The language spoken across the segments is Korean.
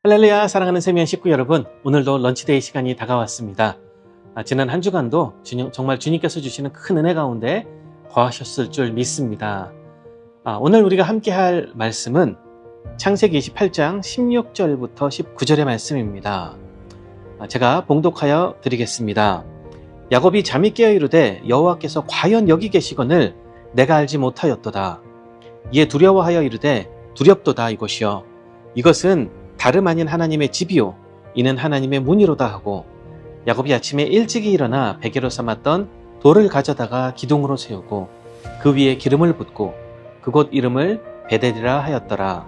할렐루야, 사랑하는 세미한 식구 여러분, 오늘도 런치데이 시간이 다가왔습니다. 지난 한 주간도 정말 주님께서 주시는 큰 은혜 가운데 거하셨을 줄 믿습니다. 오늘 우리가 함께 할 말씀은 창세기 28장 16절부터 19절의 말씀입니다. 제가 봉독하여 드리겠습니다. 야곱이 잠이 깨어 이르되 여호와께서 과연 여기 계시거늘 내가 알지 못하였도다. 이에 두려워하여 이르되 두렵도다 이것이요. 이것은 다름 아닌 하나님의 집이요 이는 하나님의 문이로다 하고, 야곱이 아침에 일찍이 일어나 베개로 삼았던 돌을 가져다가 기둥으로 세우고 그 위에 기름을 붓고 그곳 이름을 베델이라 하였더라.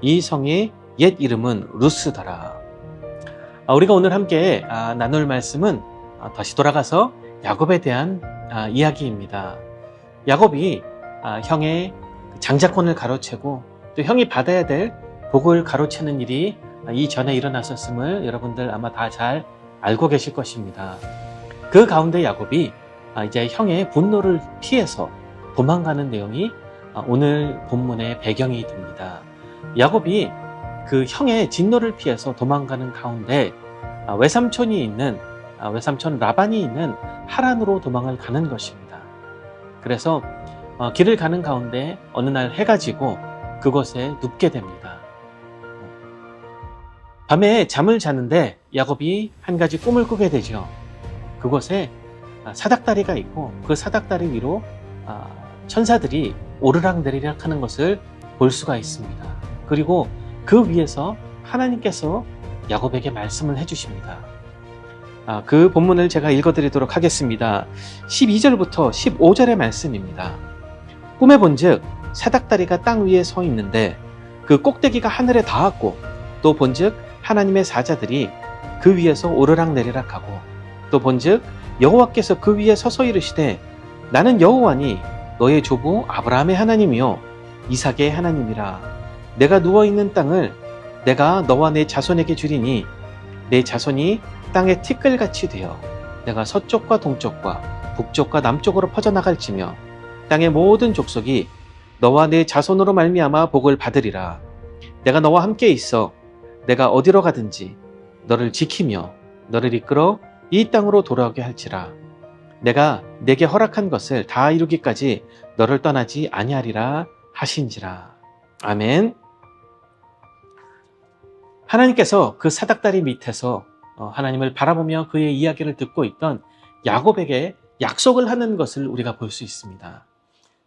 이 성의 옛 이름은 루스더라. 우리가 오늘 함께 나눌 말씀은 다시 돌아가서 야곱에 대한 이야기입니다. 야곱이 형의 장자권을 가로채고 또 형이 받아야 될 복을 가로채는 일이 이전에 일어났었음을 여러분들 아마 다 잘 알고 계실 것입니다. 그 가운데 야곱이 이제 형의 분노를 피해서 도망가는 내용이 오늘 본문의 배경이 됩니다. 야곱이 그 형의 진노를 피해서 도망가는 가운데 외삼촌 라반이 있는 하란으로 도망을 가는 것입니다. 그래서 길을 가는 가운데 어느 날 해가 지고 그곳에 눕게 됩니다. 밤에 잠을 자는데 야곱이 한 가지 꿈을 꾸게 되죠. 그곳에 사닥다리가 있고 그 사닥다리 위로 천사들이 오르락내리락 하는 것을 볼 수가 있습니다. 그리고 그 위에서 하나님께서 야곱에게 말씀을 해주십니다. 그 본문을 제가 읽어드리도록 하겠습니다. 12절부터 15절의 말씀입니다. 꿈에 본즉 사닥다리가 땅 위에 서 있는데 그 꼭대기가 하늘에 닿았고, 또 본즉 하나님의 사자들이 그 위에서 오르락내리락하고, 또 본즉 여호와께서 그 위에 서서 이르시되 나는 여호와니 너의 조부 아브라함의 하나님이요 이삭의 하나님이라. 내가 누워있는 땅을 내가 너와 내 자손에게 주리니 내 자손이 땅의 티끌같이 되어 내가 서쪽과 동쪽과 북쪽과 남쪽으로 퍼져나갈지며 땅의 모든 족속이 너와 내 자손으로 말미암아 복을 받으리라. 내가 너와 함께 있어 내가 어디로 가든지 너를 지키며 너를 이끌어 이 땅으로 돌아오게 할지라. 내가 내게 허락한 것을 다 이루기까지 너를 떠나지 아니하리라 하신지라. 아멘. 하나님께서 그 사닥다리 밑에서 하나님을 바라보며 그의 이야기를 듣고 있던 야곱에게 약속을 하는 것을 우리가 볼 수 있습니다.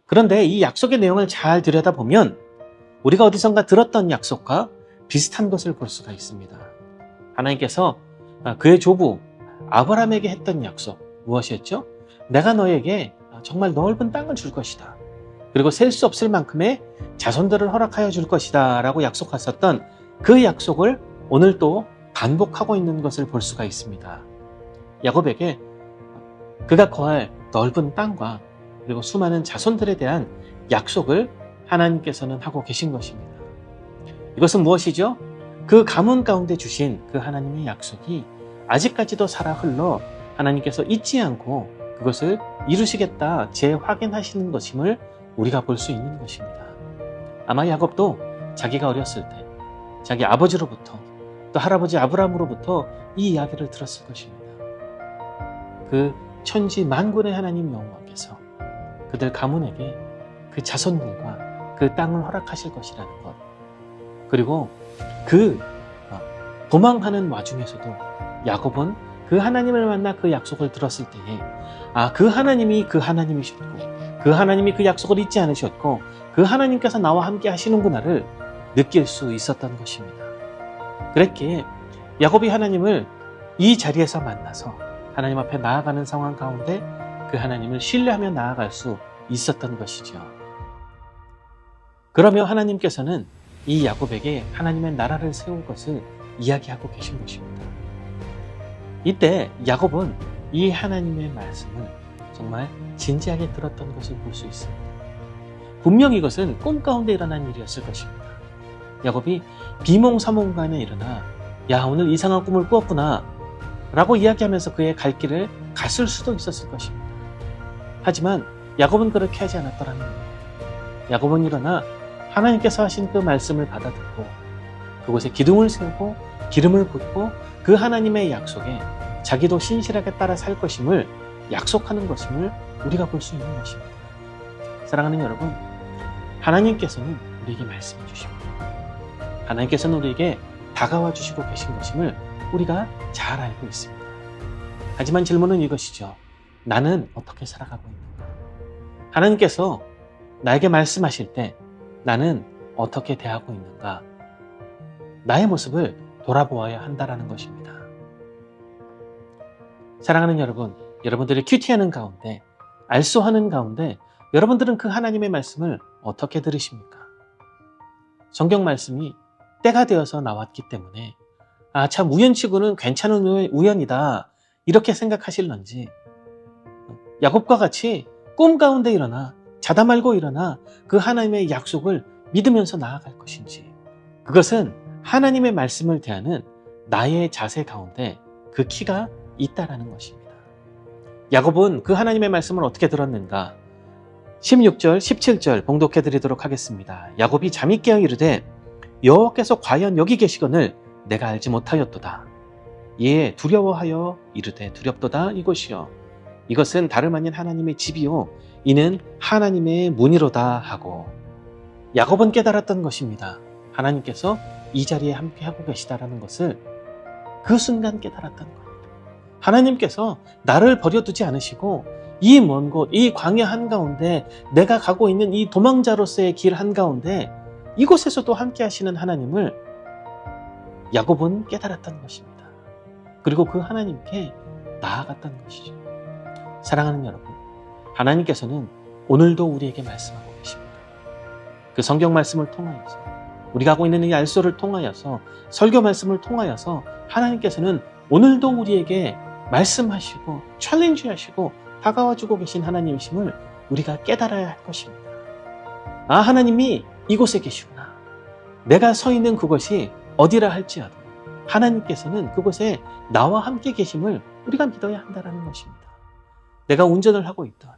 그런데 이 약속의 내용을 잘 들여다보면 우리가 어디선가 들었던 약속과 비슷한 것을 볼 수가 있습니다. 하나님께서 그의 조부 아브라함에게 했던 약속, 무엇이었죠? 내가 너에게 정말 넓은 땅을 줄 것이다. 그리고 셀 수 없을 만큼의 자손들을 허락하여 줄 것이다 라고 약속하셨던 그 약속을 오늘 또 반복하고 있는 것을 볼 수가 있습니다. 야곱에게 그가 거할 넓은 땅과 그리고 수많은 자손들에 대한 약속을 하나님께서는 하고 계신 것입니다. 이것은 무엇이죠? 그 가문 가운데 주신 그 하나님의 약속이 아직까지도 살아 흘러 하나님께서 잊지 않고 그것을 이루시겠다 재확인하시는 것임을 우리가 볼 수 있는 것입니다. 아마 야곱도 자기가 어렸을 때 자기 아버지로부터 또 할아버지 아브라함으로부터 이 이야기를 들었을 것입니다. 그 천지 만군의 하나님 여호와께서 그들 가문에게 그 자손들과 그 땅을 허락하실 것이라는 것, 그리고 그 도망하는 와중에서도 야곱은 그 하나님을 만나 그 약속을 들었을 때에 그 하나님이 그 하나님이셨고 그 하나님이 그 약속을 잊지 않으셨고 그 하나님께서 나와 함께 하시는구나를 느낄 수 있었던 것입니다. 그랬기에 야곱이 하나님을 이 자리에서 만나서 하나님 앞에 나아가는 상황 가운데 그 하나님을 신뢰하며 나아갈 수 있었던 것이죠. 그러며 하나님께서는 이 야곱에게 하나님의 나라를 세울 것을 이야기하고 계신 것입니다. 이때 야곱은 이 하나님의 말씀을 정말 진지하게 들었던 것을 볼 수 있습니다. 분명히 이것은 꿈 가운데 일어난 일이었을 것입니다. 야곱이 비몽사몽간에 일어나 야, 오늘 이상한 꿈을 꾸었구나 라고 이야기하면서 그의 갈 길을 갔을 수도 있었을 것입니다. 하지만 야곱은 그렇게 하지 않았더라는 겁니다. 야곱은 일어나 하나님께서 하신 그 말씀을 받아들고 그곳에 기둥을 세우고 기름을 붓고 그 하나님의 약속에 자기도 신실하게 따라 살 것임을 약속하는 것임을 우리가 볼 수 있는 것입니다. 사랑하는 여러분, 하나님께서는 우리에게 말씀해 주십니다. 하나님께서는 우리에게 다가와 주시고 계신 것임을 우리가 잘 알고 있습니다. 하지만 질문은 이것이죠. 나는 어떻게 살아가고 있는가? 하나님께서 나에게 말씀하실 때 나는 어떻게 대하고 있는가? 나의 모습을 돌아보아야 한다는 것입니다. 사랑하는 여러분, 여러분들이 큐티하는 가운데, 알쏘하는 가운데 여러분들은 그 하나님의 말씀을 어떻게 들으십니까? 성경 말씀이 때가 되어서 나왔기 때문에 참 우연치고는 괜찮은 우연이다 이렇게 생각하실런지, 야곱과 같이 꿈 가운데 일어나 자다 말고 일어나 그 하나님의 약속을 믿으면서 나아갈 것인지, 그것은 하나님의 말씀을 대하는 나의 자세 가운데 그 키가 있다라는 것입니다. 야곱은 그 하나님의 말씀을 어떻게 들었는가? 16절, 17절 봉독해 드리도록 하겠습니다. 야곱이 잠이 깨어 이르되 여호와께서 과연 여기 계시거늘 내가 알지 못하였도다. 이에 두려워하여 이르되 두렵도다 이곳이요 이것은 다름 아닌 하나님의 집이요 이는 하나님의 문이로다 하고, 야곱은 깨달았던 것입니다. 하나님께서 이 자리에 함께하고 계시다라는 것을 그 순간 깨달았던 겁니다. 하나님께서 나를 버려두지 않으시고 이 먼 곳, 이 광야 한가운데 내가 가고 있는 이 도망자로서의 길 한가운데 이곳에서도 함께 하시는 하나님을 야곱은 깨달았던 것입니다. 그리고 그 하나님께 나아갔던 것이죠. 사랑하는 여러분, 하나님께서는 오늘도 우리에게 말씀하고 계십니다. 그 성경 말씀을 통하여서, 우리가 하고 있는 이 알소를 통하여서, 설교 말씀을 통하여서 하나님께서는 오늘도 우리에게 말씀하시고 챌린지하시고 다가와주고 계신 하나님이심을 우리가 깨달아야 할 것입니다. 하나님이 이곳에 계시구나. 내가 서 있는 그곳이 어디라 할지라도 하나님께서는 그곳에 나와 함께 계심을 우리가 믿어야 한다는 것입니다. 내가 운전을 하고 있던,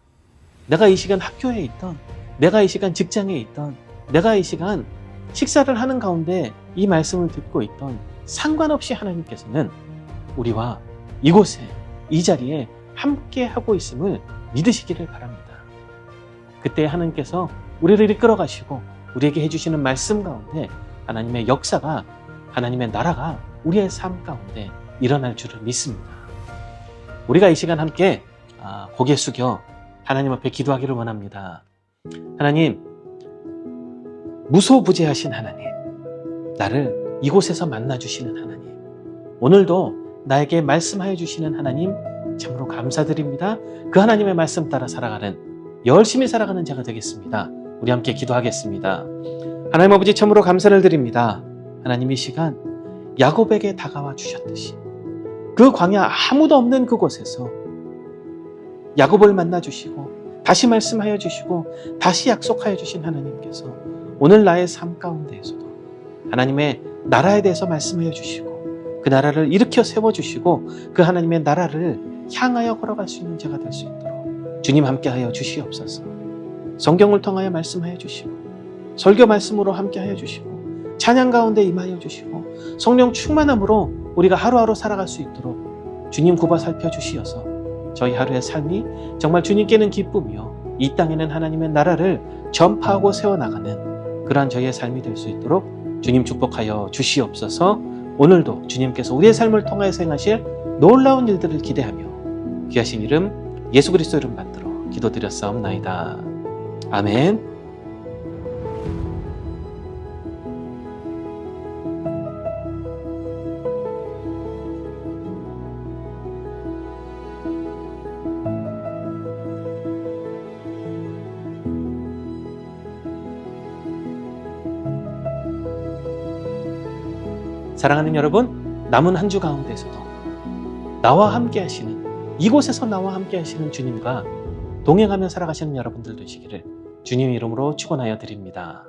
내가 이 시간 학교에 있던, 내가 이 시간 직장에 있던, 내가 이 시간 식사를 하는 가운데 이 말씀을 듣고 있던, 상관없이 하나님께서는 우리와 이곳에, 이 자리에 함께 하고 있음을 믿으시기를 바랍니다. 그때 하나님께서 우리를 이끌어 가시고 우리에게 해주시는 말씀 가운데 하나님의 역사가, 하나님의 나라가 우리의 삶 가운데 일어날 줄을 믿습니다. 우리가 이 시간 함께 고개 숙여 하나님 앞에 기도하기를 원합니다. 하나님, 무소부재하신 하나님, 나를 이곳에서 만나주시는 하나님, 오늘도 나에게 말씀하여 주시는 하나님 참으로 감사드립니다. 그 하나님의 말씀 따라 살아가는, 열심히 살아가는 자가 되겠습니다. 우리 함께 기도하겠습니다. 하나님 아버지, 참으로 감사를 드립니다. 하나님, 이 시간 야곱에게 다가와 주셨듯이 그 광야 아무도 없는 그곳에서 야곱을 만나 주시고 다시 말씀하여 주시고 다시 약속하여 주신 하나님께서 오늘 나의 삶 가운데에서도 하나님의 나라에 대해서 말씀하여 주시고 그 나라를 일으켜 세워주시고 그 하나님의 나라를 향하여 걸어갈 수 있는 자가 될 수 있도록 주님 함께하여 주시옵소서. 성경을 통하여 말씀하여 주시고 설교 말씀으로 함께하여 주시고 찬양 가운데 임하여 주시고 성령 충만함으로 우리가 하루하루 살아갈 수 있도록 주님 굽어 살펴주시어서 저희 하루의 삶이 정말 주님께는 기쁨이요 이 땅에는 하나님의 나라를 전파하고 세워나가는 그러한 저희의 삶이 될 수 있도록 주님 축복하여 주시옵소서. 오늘도 주님께서 우리의 삶을 통하여서 행하실 놀라운 일들을 기대하며 귀하신 이름 예수 그리스도 이름 받들어 기도드렸사옵나이다. 아멘. 사랑하는 여러분, 남은 한 주 가운데서도 나와 함께 하시는, 이곳에서 나와 함께 하시는 주님과 동행하며 살아가시는 여러분들 되시기를 주님 이름으로 축원하여 드립니다.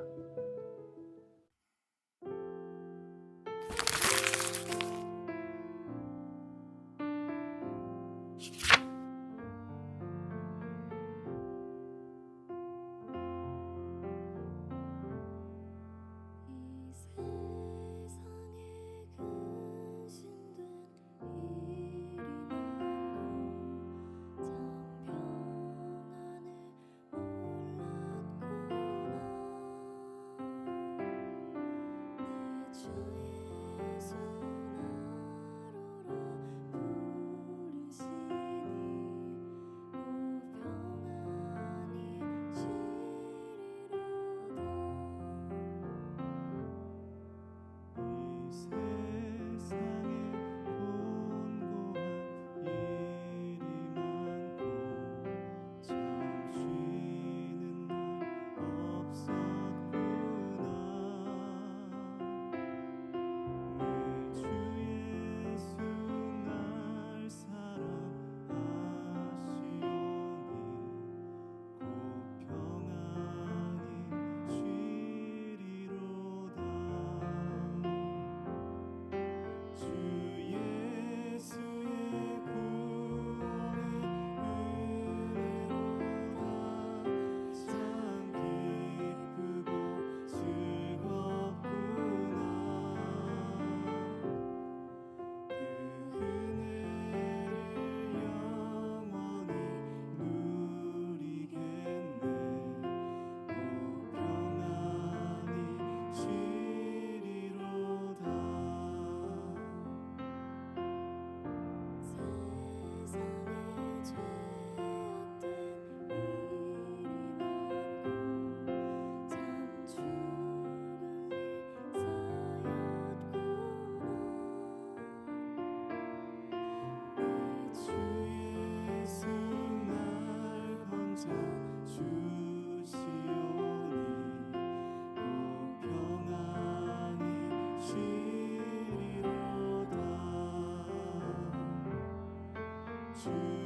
주